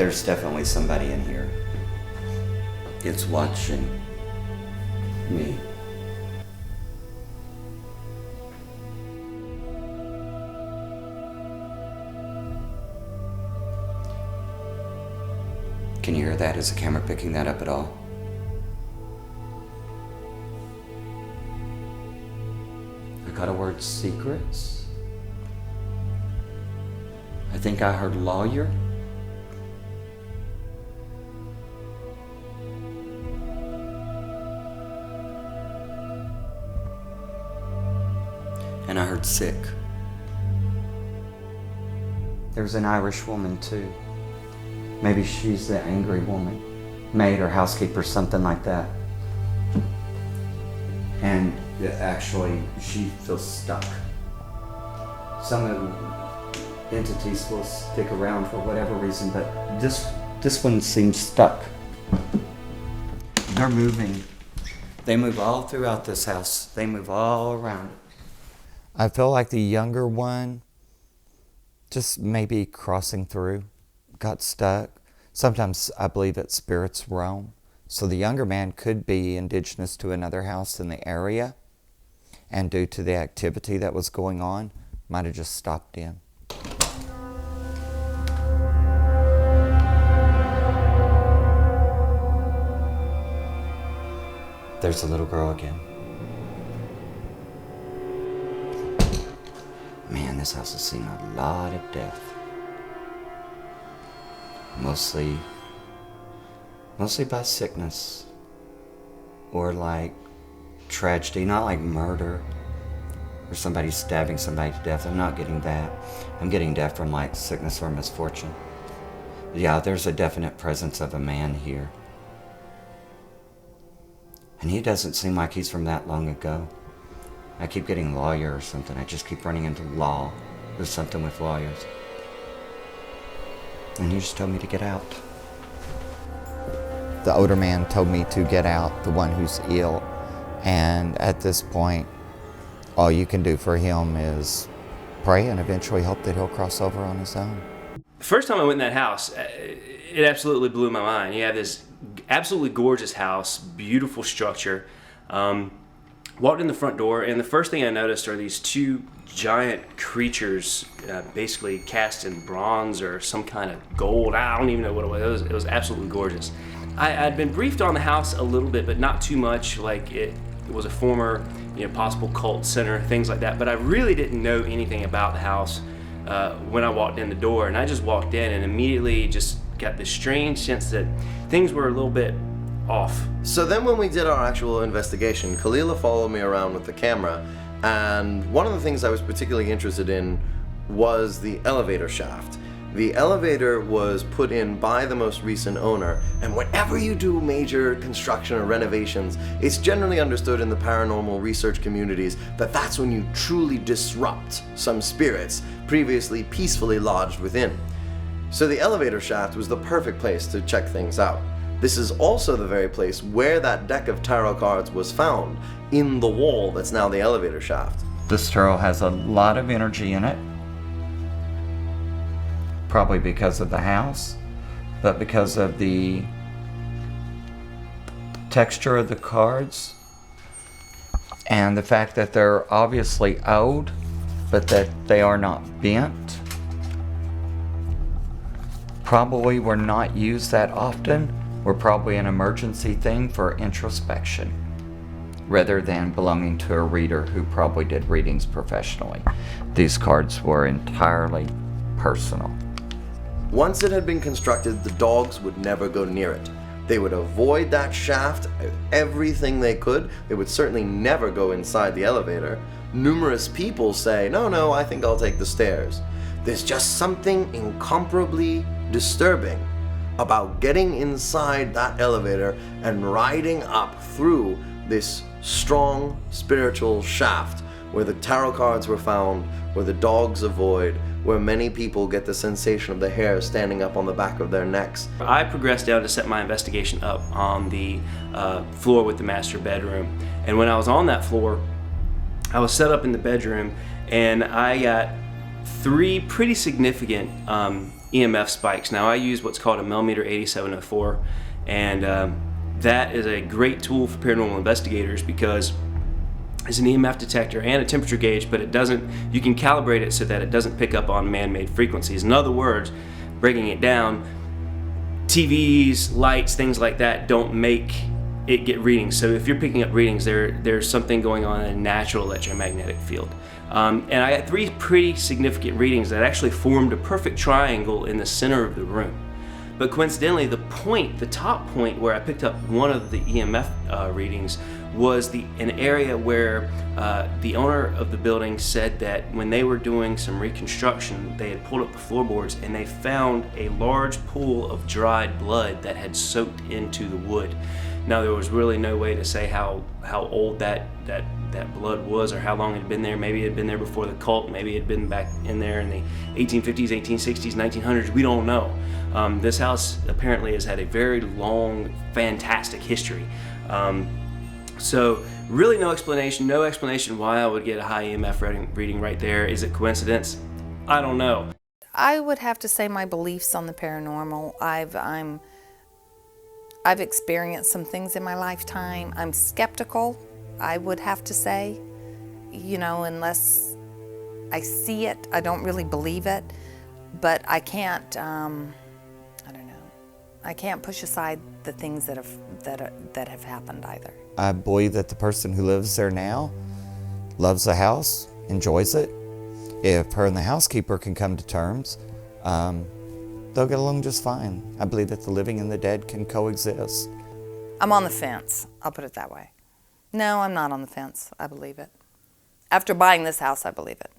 There's definitely somebody in here. It's watching me. Can you hear that? Is the camera picking that up at all? I got a word secrets. I think I heard lawyer. And I heard sick. There's an Irish woman too. Maybe she's the angry woman, maid or housekeeper, something like that. And actually, she feels stuck. Some entities will stick around for whatever reason, but this one seems stuck. They're moving. They move all throughout this house. They move all around it. I feel like the younger one, just maybe crossing through, got stuck. Sometimes I believe that spirits roam. So the younger man could be indigenous to another house in the area, and due to the activity that was going on, might have just stopped in. There's a little girl again. Man, this house has seen a lot of death. Mostly by sickness or like tragedy, not like murder or somebody stabbing somebody to death. I'm not getting that. I'm getting death from like sickness or misfortune. Yeah, there's a definite presence of a man here. And he doesn't seem like he's from that long ago. I keep getting lawyer or something. I just keep running into law. There's something with lawyers. And he just told me to get out. The older man told me to get out, the one who's ill. And at this point, all you can do for him is pray and eventually hope that he'll cross over on his own. The first time I went in that house, it absolutely blew my mind. You have this absolutely gorgeous house, beautiful structure. Walked in the front door, and the first thing I noticed are these two giant creatures, basically cast in bronze or some kind of gold. I don't even know what it was. It was absolutely gorgeous. I'd been briefed on the house a little bit, but not too much. Like it was a former, possible cult center, things like that. But I really didn't know anything about the house when I walked in the door, and I just walked in and immediately just got this strange sense that things were a little bit off. So then when we did our actual investigation, Kalila followed me around with the camera, and one of the things I was particularly interested in was the elevator shaft. The elevator was put in by the most recent owner, and whenever you do major construction or renovations, it's generally understood in the paranormal research communities that that's when you truly disrupt some spirits previously peacefully lodged within. So the elevator shaft was the perfect place to check things out. This is also the very place where that deck of tarot cards was found, in the wall that's now the elevator shaft. This tarot has a lot of energy in it. Probably because of the house, but because of the texture of the cards and the fact that they're obviously old, but that they are not bent. Probably were not used that often. Were probably an emergency thing for introspection rather than belonging to a reader who probably did readings professionally. These cards were entirely personal. Once it had been constructed, the dogs would never go near it. They would avoid that shaft everything they could. They would certainly never go inside the elevator. Numerous people say, no, I think I'll take the stairs. There's just something incomparably disturbing about getting inside that elevator and riding up through this strong spiritual shaft where the tarot cards were found, where the dogs avoid, where many people get the sensation of the hair standing up on the back of their necks. I progressed down to set my investigation up on the floor with the master bedroom. And when I was on that floor, I was set up in the bedroom, and I got 3 pretty significant EMF spikes. Now I use what's called a millimeter 8704, and that is a great tool for paranormal investigators because it's an EMF detector and a temperature gauge, but you can calibrate it so that it doesn't pick up on man-made frequencies. In other words, breaking it down, TVs, lights, things like that don't make it get readings. So if you're picking up readings, there's something going on in a natural electromagnetic field. And I got 3 pretty significant readings that actually formed a perfect triangle in the center of the room. But coincidentally, the top point where I picked up one of the EMF readings was an area where the owner of the building said that when they were doing some reconstruction, they had pulled up the floorboards and they found a large pool of dried blood that had soaked into the wood. Now, there was really no way to say how old that blood was or how long it had been there. Maybe it had been there before the cult. Maybe it had been back in there in the 1850s, 1860s, 1900s. We don't know. This house apparently has had a very long, fantastic history. So really no explanation why I would get a high EMF reading right there. Is it coincidence? I don't know. I would have to say my beliefs on the paranormal. I've experienced some things in my lifetime. I'm skeptical, I would have to say. Unless I see it, I don't really believe it. But I can't, I can't push aside the things that have happened either. I believe that the person who lives there now loves the house, enjoys it. If her and the housekeeper can come to terms, they'll get along just fine. I believe that the living and the dead can coexist. I'm on the fence, I'll put it that way. No, I'm not on the fence. I believe it. After buying this house, I believe it.